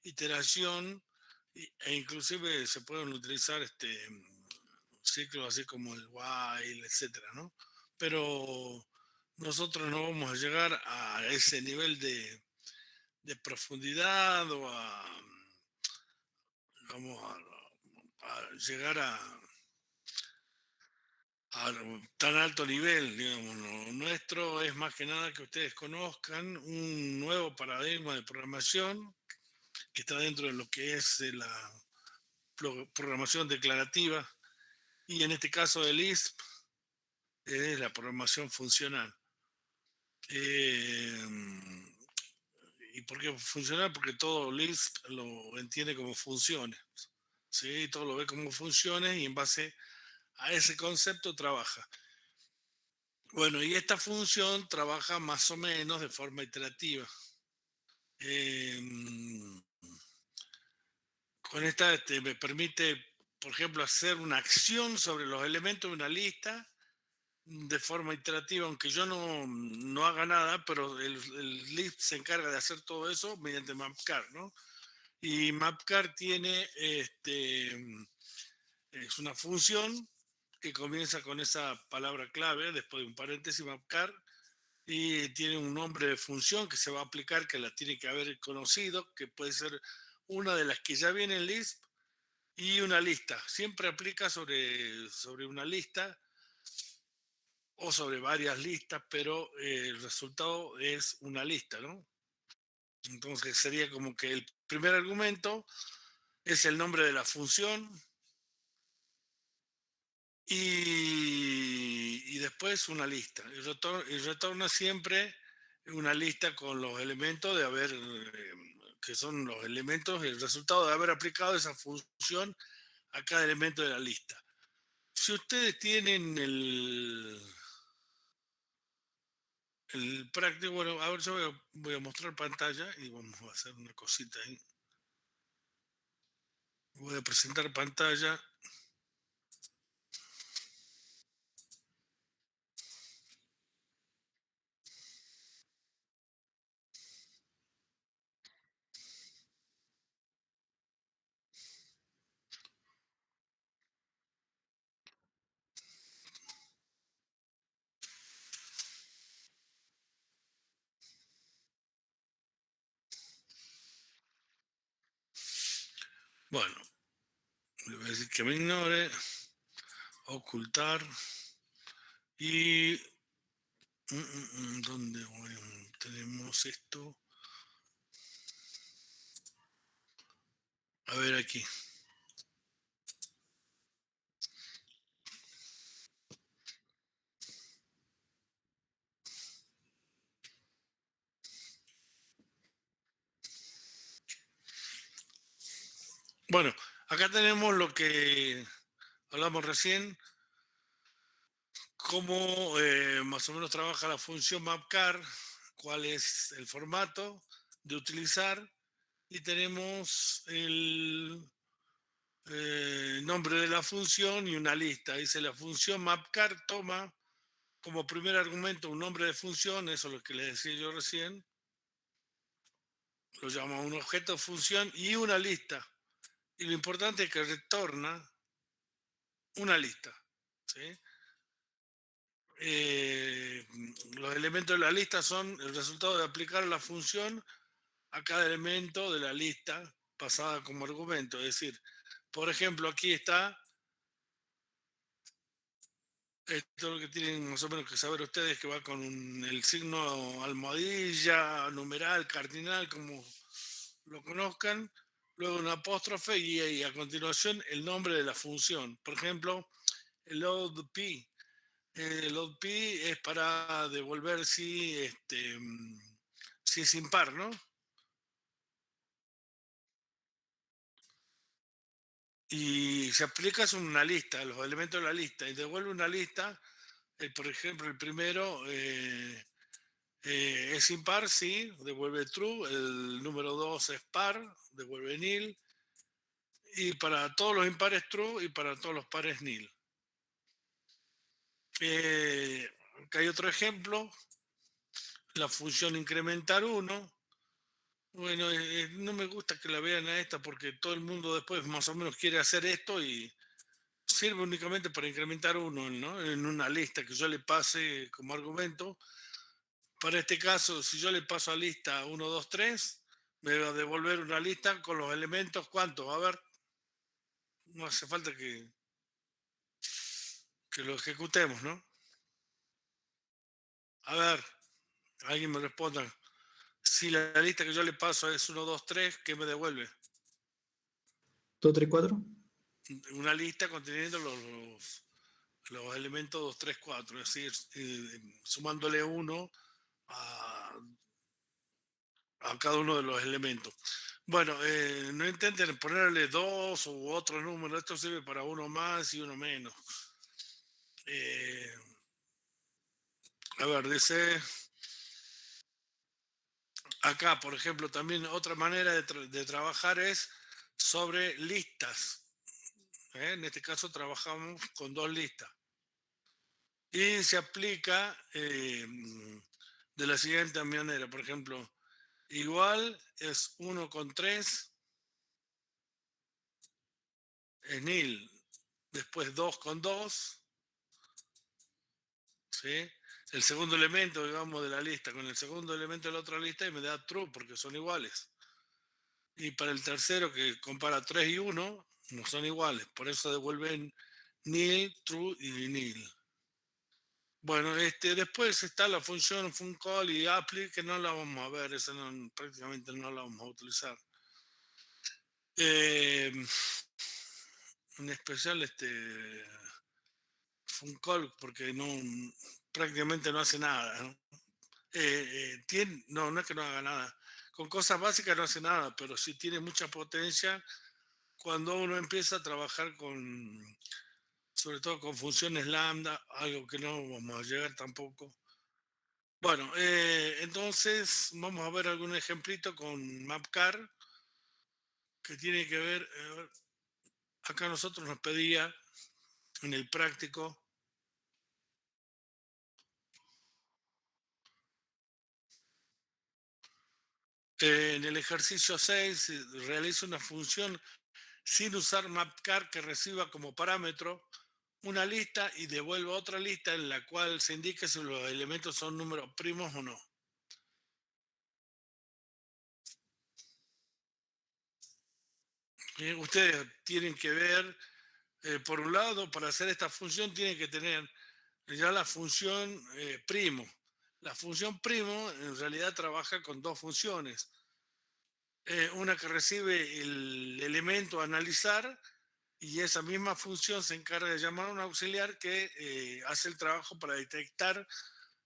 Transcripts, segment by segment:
iteración, e inclusive se pueden utilizar ciclos así como el while, etcétera, ¿no? Pero nosotros no vamos a llegar a ese nivel de profundidad o vamos a llegar a tan alto nivel, digamos. Lo nuestro es más que nada que ustedes conozcan un nuevo paradigma de programación que está dentro de lo que es la programación declarativa, y en este caso el Lisp es la programación funcional. Eh, ¿Y por qué funcional? Porque todo Lisp lo entiende como funciones, ¿sí? Todo lo ve como funciones y en base a ese concepto trabaja. Bueno, y esta función trabaja más o menos de forma iterativa. Eh, con esta me permite, por ejemplo, hacer una acción sobre los elementos de una lista de forma iterativa, aunque yo no haga nada, pero el Lisp se encarga de hacer todo eso mediante Mapcar, ¿no? Y Mapcar tiene, es una función que comienza con esa palabra clave, después de un paréntesis Mapcar, y tiene un nombre de función que se va a aplicar, que la tiene que haber conocido, que puede ser una de las que ya viene en Lisp, y una lista. Siempre aplica sobre una lista o sobre varias listas, pero el resultado es una lista, ¿no? Entonces sería como que el primer argumento es el nombre de la función y después una lista. Y retorna siempre una lista con los elementos de haber, que son los elementos, el resultado de haber aplicado esa función a cada elemento de la lista. Si ustedes tienen el práctico, bueno, a ver, yo voy a mostrar pantalla y vamos a hacer una cosita ahí. Voy a presentar pantalla. Bueno, le voy a decir que me ignore, ocultar y ¿dónde tenemos esto? A ver aquí. Bueno, acá tenemos lo que hablamos recién, cómo más o menos trabaja la función mapcar, cuál es el formato de utilizar, y tenemos el nombre de la función y una lista. Dice la función mapcar toma como primer argumento un nombre de función, eso es lo que les decía yo recién, lo llama un objeto función y una lista. Y lo importante es que retorna una lista, ¿sí? Los elementos de la lista son el resultado de aplicar la función a cada elemento de la lista pasada como argumento. Es decir, por ejemplo, aquí está, esto es lo que tienen más o menos que saber ustedes, que va con el signo almohadilla, numeral, cardinal, como lo conozcan, luego un apóstrofe y a continuación el nombre de la función. Por ejemplo, el load p. El load p es para devolver si es impar, ¿no? Y se aplica sobre una lista, los elementos de la lista, y devuelve una lista. Por ejemplo, el primero es impar, sí, devuelve true. El número 2 es par, devuelve nil. Y para todos los impares true y para todos los pares nil. Acá hay otro ejemplo, la función incrementar 1. Bueno, no me gusta que la vean a esta porque todo el mundo después más o menos quiere hacer esto y sirve únicamente para incrementar uno, ¿no? En una lista que yo le pase como argumento. Para este caso, si yo le paso a lista uno 2 3 me va a devolver una lista con los elementos. ¿Cuántos? A ver, no hace falta que lo ejecutemos, ¿no? A ver, alguien me responda. Si la lista que yo le paso es uno 2 3, ¿qué me devuelve? 2, 3, 4. Una lista conteniendo los elementos 2 3 4, es decir, sumándole uno a, a cada uno de los elementos. Bueno, no intenten ponerle dos u otro número, esto sirve para uno más y uno menos. Eh, a ver, dice acá, por ejemplo, también otra manera de trabajar es sobre listas. En este caso trabajamos con dos listas. Y se aplica de la siguiente manera, por ejemplo, igual es uno con 3 es nil, después 2 con 2, ¿sí? El segundo elemento, digamos, de la lista con el segundo elemento de la otra lista y me da true porque son iguales. Y para el tercero que compara 3 y 1, no son iguales, por eso devuelven nil, true y nil. Bueno, después está la función funcall y apply, que no la vamos a ver, esa prácticamente no la vamos a utilizar. Eh, en especial funcall, porque prácticamente no hace nada, ¿no? No es que no haga nada. Con cosas básicas no hace nada, pero sí tiene mucha potencia cuando uno empieza a trabajar sobre todo con funciones lambda, algo que no vamos a llegar tampoco. Bueno, entonces vamos a ver algún ejemplito con Mapcar que tiene que ver, acá nosotros nos pedía en el práctico, en el ejercicio 6 realiza una función sin usar Mapcar que reciba como parámetro una lista y devuelva otra lista en la cual se indique si los elementos son números primos o no. Ustedes tienen que ver, por un lado, para hacer esta función tienen que tener ya la función primo. La función primo en realidad trabaja con dos funciones. Una que recibe el elemento a analizar y esa misma función se encarga de llamar a un auxiliar que hace el trabajo para detectar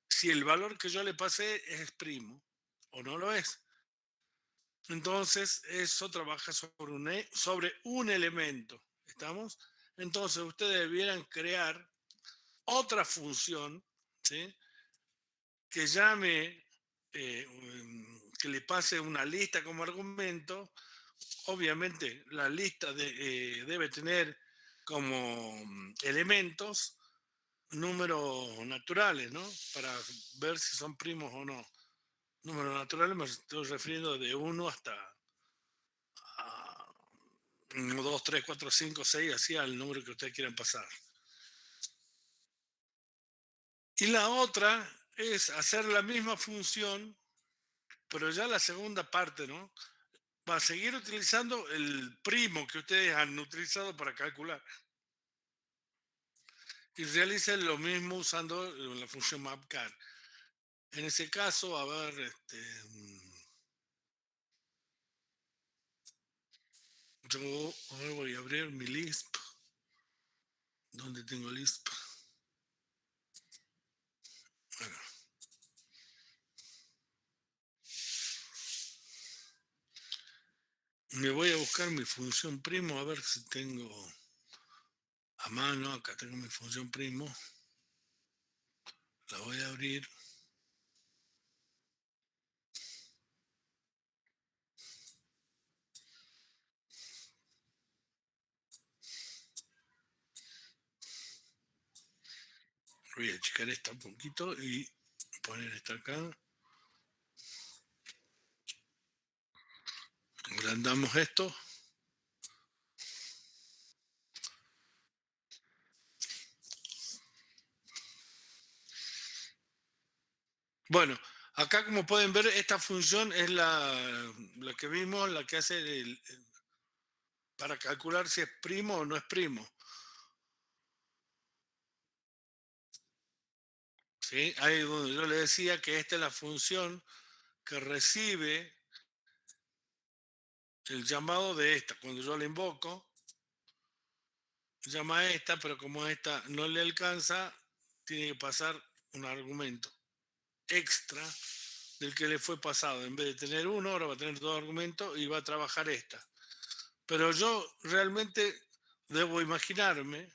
si el valor que yo le pasé es primo o no lo es. Entonces, eso trabaja sobre un elemento. ¿Estamos? Entonces, ustedes debieran crear otra función, ¿sí? Que llame, que le pase una lista como argumento. Obviamente, la lista debe tener como elementos números naturales, ¿no? Para ver si son primos o no. Números naturales me estoy refiriendo de 1 hasta 1, 2, 3, 4, 5, 6, así al número que ustedes quieran pasar. Y la otra es hacer la misma función, pero ya la segunda parte, ¿no? Va a seguir utilizando el primo que ustedes han utilizado para calcular. Y realicen lo mismo usando la función mapcar. En ese caso, a ver, yo ahora voy a abrir mi Lisp. ¿Dónde tengo Lisp? Bueno, me voy a buscar mi función primo a ver si tengo a mano. Acá tengo mi función primo. La voy a abrir. Voy a achicar esta un poquito y poner esta acá. Agrandamos esto. Bueno, acá como pueden ver, esta función es la que vimos, la que hace para calcular si es primo o no es primo. ¿Sí? Ahí es donde yo le decía que esta es la función que recibe el llamado de esta. Cuando yo la invoco, llama a esta, pero como esta no le alcanza, tiene que pasar un argumento extra del que le fue pasado. En vez de tener uno, ahora va a tener dos argumentos y va a trabajar esta. Pero yo realmente debo imaginarme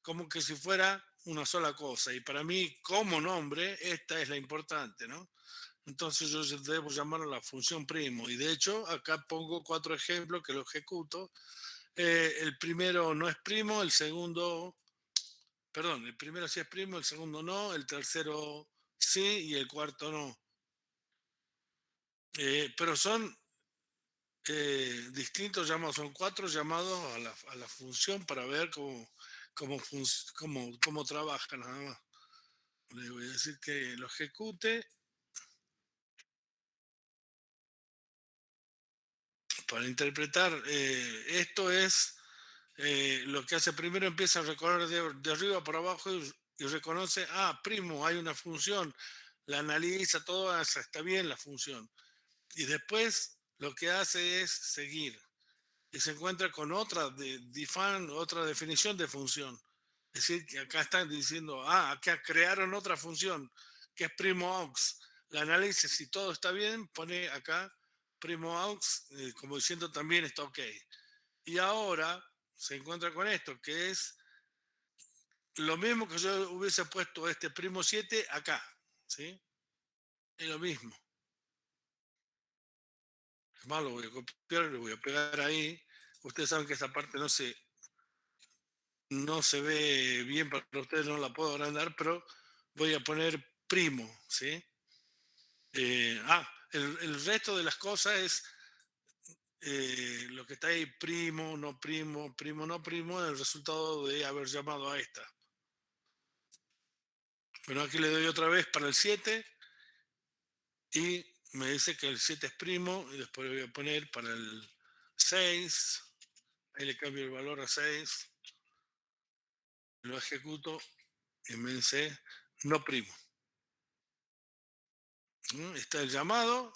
como que si fuera una sola cosa. Y para mí, como nombre, esta es la importante, ¿no? Entonces yo debo llamarlo la función primo. Y de hecho, acá pongo 4 ejemplos que lo ejecuto. El primero no es primo, el segundo, perdón, el primero sí es primo, el segundo no, el tercero sí y el cuarto no. Pero son distintos llamados, son 4 llamados a la función para ver cómo trabaja nada más. Le voy a decir que lo ejecute para interpretar. Esto es lo que hace primero, empieza a recorrer de arriba para abajo y reconoce, primo, hay una función, la analiza, todo está bien la función. Y después lo que hace es seguir y se encuentra con otra otra definición de función. Es decir, que acá están diciendo, acá crearon otra función que es primo aux. La análisis, si todo está bien, pone acá primo aux, como diciendo también está ok. Y ahora se encuentra con esto, que es lo mismo que yo hubiese puesto este primo 7 acá, ¿sí? Es lo mismo. Es más, lo voy a copiar y lo voy a pegar ahí. Ustedes saben que esa parte no se ve bien para ustedes, no la puedo agrandar, pero voy a poner primo, ¿sí? El resto de las cosas es lo que está ahí, primo, no primo, primo, no primo, el resultado de haber llamado a esta. Bueno, aquí le doy otra vez para el 7 y me dice que el 7 es primo y después le voy a poner para el 6, ahí le cambio el valor a 6, lo ejecuto y me dice no primo. Está el llamado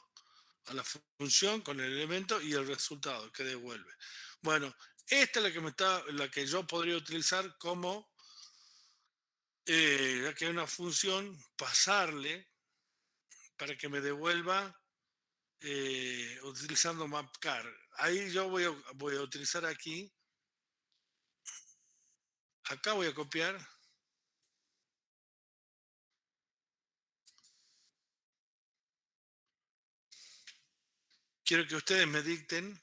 a la función con el elemento y el resultado que devuelve. Bueno, esta es la que yo podría utilizar como, ya que hay una función, pasarle para que me devuelva utilizando mapcar. Ahí yo voy a utilizar aquí, acá voy a copiar. Quiero que ustedes me dicten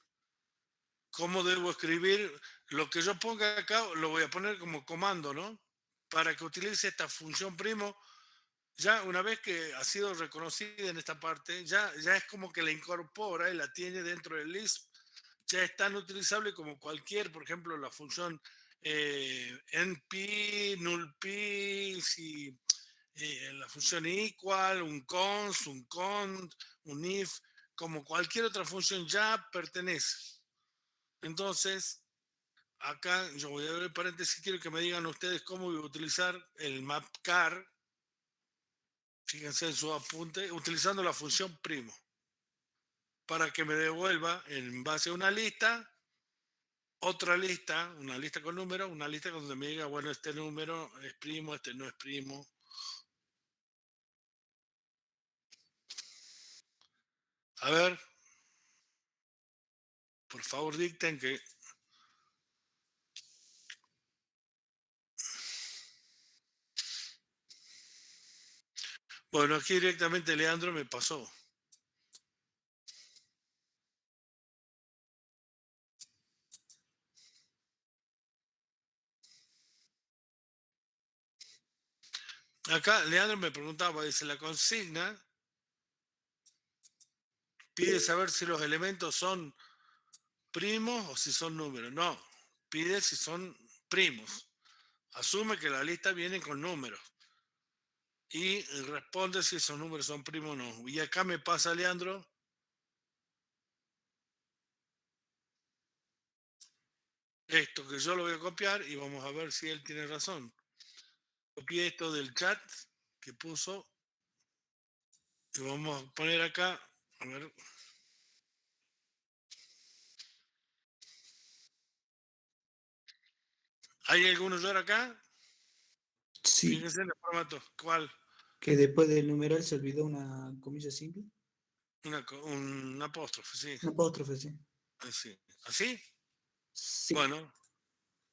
cómo debo escribir. Lo que yo ponga acá lo voy a poner como comando, ¿no? Para que utilice esta función primo. Ya una vez que ha sido reconocida en esta parte, ya es como que la incorpora y la tiene dentro del Lisp. Ya es tan utilizable como cualquier, por ejemplo, la función np, nullp, si, la función equal, un const, un cont, un if, como cualquier otra función ya pertenece. Entonces, acá yo voy a ver el paréntesis, quiero que me digan ustedes cómo voy a utilizar el mapcar. Fíjense en su apunte, utilizando la función primo, para que me devuelva en base a una lista, otra lista, una lista con números, una lista donde me diga, bueno, este número es primo, este no es primo. A ver, por favor dicten que... Bueno, aquí directamente Leandro me pasó. Acá Leandro me preguntaba, dice, la consigna pide saber si los elementos son primos o si son números. No, pide si son primos. Asume que la lista viene con números y responde si esos números son primos o no. Y acá me pasa, Leandro, esto que yo lo voy a copiar y vamos a ver si él tiene razón. Copié esto del chat que puso y vamos a poner acá, a ver, ¿hay algún error acá? Sí, Fíjense en el formato. ¿Cuál? que después del numeral se olvidó una comilla simple. Un apóstrofe, sí. Un apóstrofe, sí. Así. ¿Así? Sí. Bueno,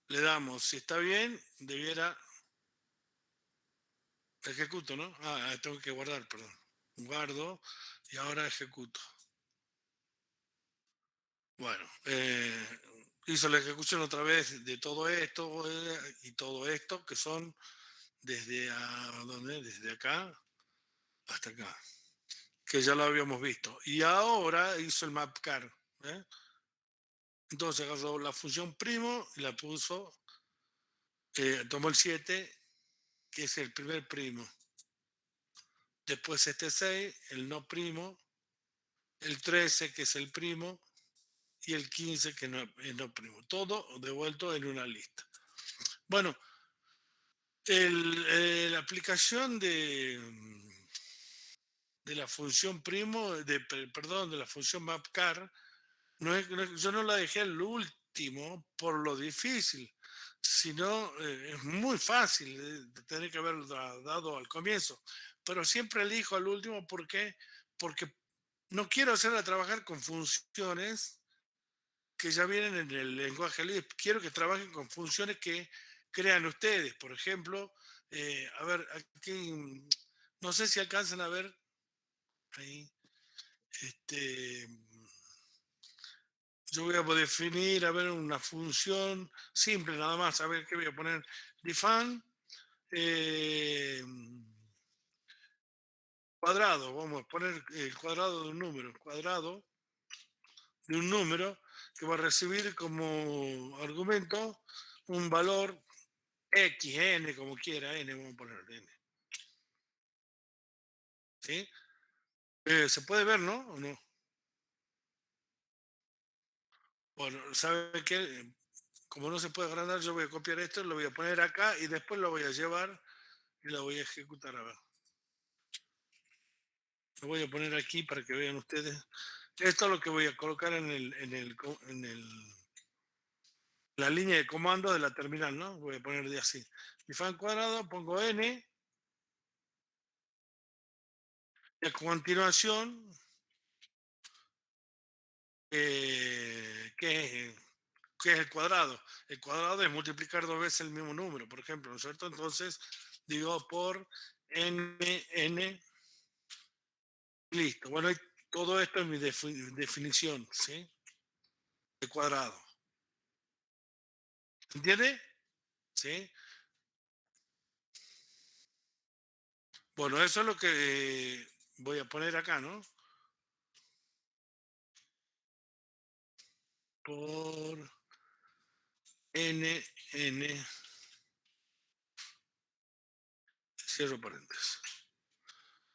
le damos. Si está bien, debiera. Ejecuto, ¿no? Tengo que guardar, perdón. Guardo y ahora ejecuto. Bueno, hizo la ejecución otra vez de todo esto y todo esto, que son ¿dónde? Desde acá hasta acá, que ya lo habíamos visto. Y ahora hizo el mapcar. ¿Eh? Entonces agarró la función primo y la puso, tomó el 7, que es el primer primo. Después este 6, el no primo, el 13, que es el primo, y el 15, que no es no primo. Todo devuelto en una lista. Bueno, la aplicación de la función primo, perdón, de la función mapcar, yo no la dejé al último por lo difícil, sino es muy fácil de tener que haberlo dado al comienzo, pero siempre elijo al último porque no quiero hacerla trabajar con funciones que ya vienen en el lenguaje Lisp. Quiero que trabajen con funciones que crean ustedes. Por ejemplo, a ver, aquí no sé si alcanzan a ver ahí. Este, yo voy a definir, a ver, una función simple nada más. A ver qué voy a poner. Define cuadrado. Vamos a poner el cuadrado de un número. Cuadrado de un número que va a recibir como argumento un valor X, N, como quiera, N, vamos a poner N. ¿Sí? Se puede ver, ¿no? ¿O no? Bueno, ¿sabe qué? Como no se puede agrandar, yo voy a copiar esto, lo voy a poner acá y después lo voy a llevar y lo voy a ejecutar. A ver. Lo voy a poner aquí para que vean ustedes. Esto es lo que voy a colocar la línea de comando de la terminal, ¿no? Voy a poner de así. Define cuadrado, pongo N y a continuación, ¿qué es? ¿Qué es el cuadrado? El cuadrado es multiplicar dos veces el mismo número, por ejemplo, ¿no es cierto? Entonces, digo por n, listo. Bueno, todo esto es mi definición, ¿sí? De cuadrado. ¿Entiende? ¿Sí? Bueno, eso es lo que voy a poner acá, ¿no? Por n, cierro paréntesis.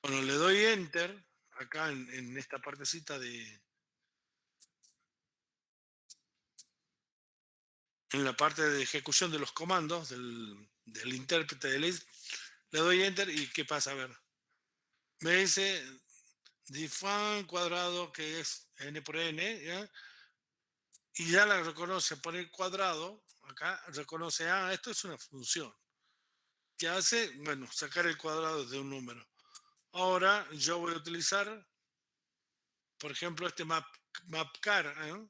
Bueno, le doy enter acá en esta partecita en la parte de ejecución de los comandos del intérprete de Lisp, le doy enter y ¿qué pasa? A ver, me dice define cuadrado, que es n por n, ¿ya? Y ya la reconoce, pone el cuadrado, acá reconoce, esto es una función. ¿Qué hace? Bueno, sacar el cuadrado de un número. Ahora yo voy a utilizar, por ejemplo, este mapcar, ¿eh?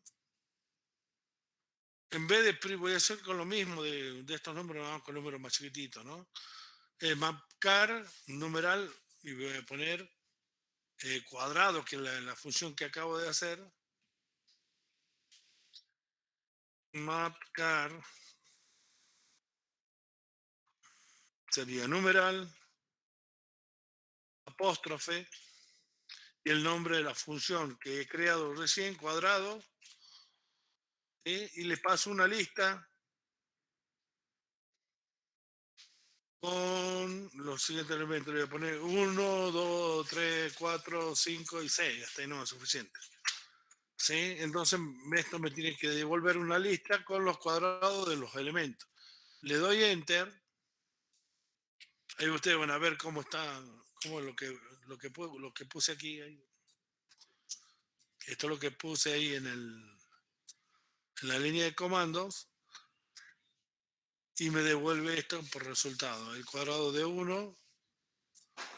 En vez de voy a hacer con lo mismo de estos números, vamos con números más chiquititos, ¿no? Mapcar, numeral, y voy a poner cuadrado, que es la función que acabo de hacer. Mapcar sería numeral, apóstrofe, y el nombre de la función que he creado recién, cuadrado, ¿sí? Y le paso una lista con los siguientes elementos. Le voy a poner 1, 2, 3, 4, 5 y 6. Hasta ahí no es suficiente. ¿Sí? Entonces esto me tiene que devolver una lista con los cuadrados de los elementos. Le doy Enter. Ahí ustedes van a ver cómo está, cómo es lo que puse aquí. Ahí. Esto es lo que puse ahí en la línea de comandos. Y me devuelve esto por resultado. El cuadrado de 1,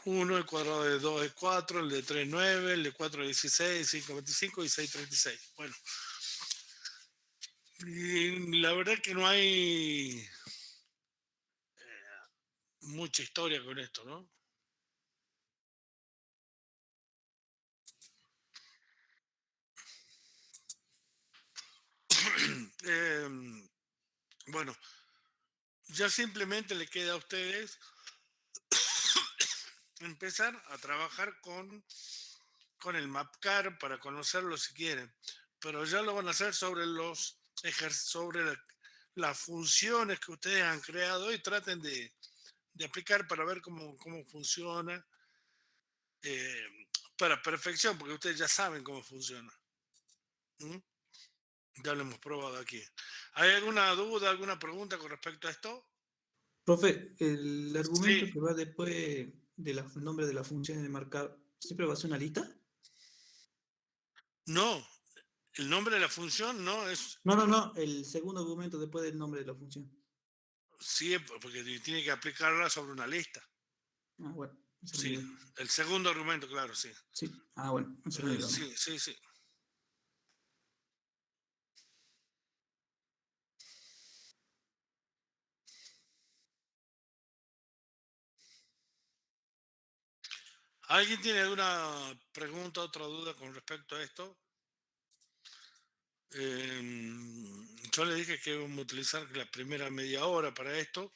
1, el cuadrado de 2 es 4, el de 3 9, el de 4 16, 5 25 y 6 36. Bueno, y la verdad que no hay mucha historia con esto, ¿no? Eh, bueno, ya simplemente le queda a ustedes empezar a trabajar con el MapCar para conocerlo si quieren, pero ya lo van a hacer sobre sobre las funciones que ustedes han creado y traten de aplicar para ver cómo funciona eh, para perfección, porque ustedes ya saben cómo funciona. ¿Mm? Ya lo hemos probado aquí. ¿Hay alguna duda, alguna pregunta con respecto a esto? Profe, el Sí, argumento que va después del nombre de la función de marcar, ¿siempre va a ser una lista? no, el nombre de la función no es, No, no, no, el segundo argumento después del nombre de la función. sí, porque tiene que aplicarla sobre una lista. Ah, bueno, esa era mi Sí, duda. el segundo argumento, claro, sí. Sí, ah, bueno, esa era mi duda. Sí, sí, sí. ¿Alguien tiene alguna pregunta, otra duda con respecto a esto? Yo le dije que íbamos a utilizar la primera media hora para esto.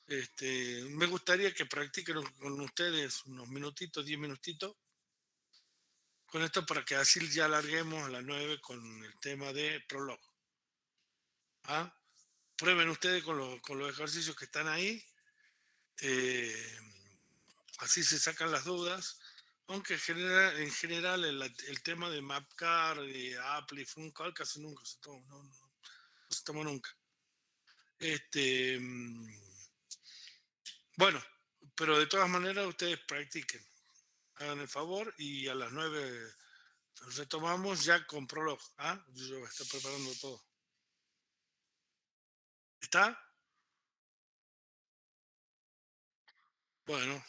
Me gustaría que practiquen con ustedes unos minutitos, 10 minutitos, con esto para que así ya larguemos a las 9 con el tema de Prolog. ¿Ah? Prueben ustedes con los ejercicios que están ahí. eh, Así se sacan las dudas. Aunque en general el tema de Mapcar, de Apple y Funcal casi nunca se toma, no se toma nunca. Este, mm, bueno, pero de todas maneras ustedes practiquen, hagan el favor y a las 9 retomamos ya con Prolog. ¿Ah? Yo voy a estar preparando todo. ¿Está? Bueno.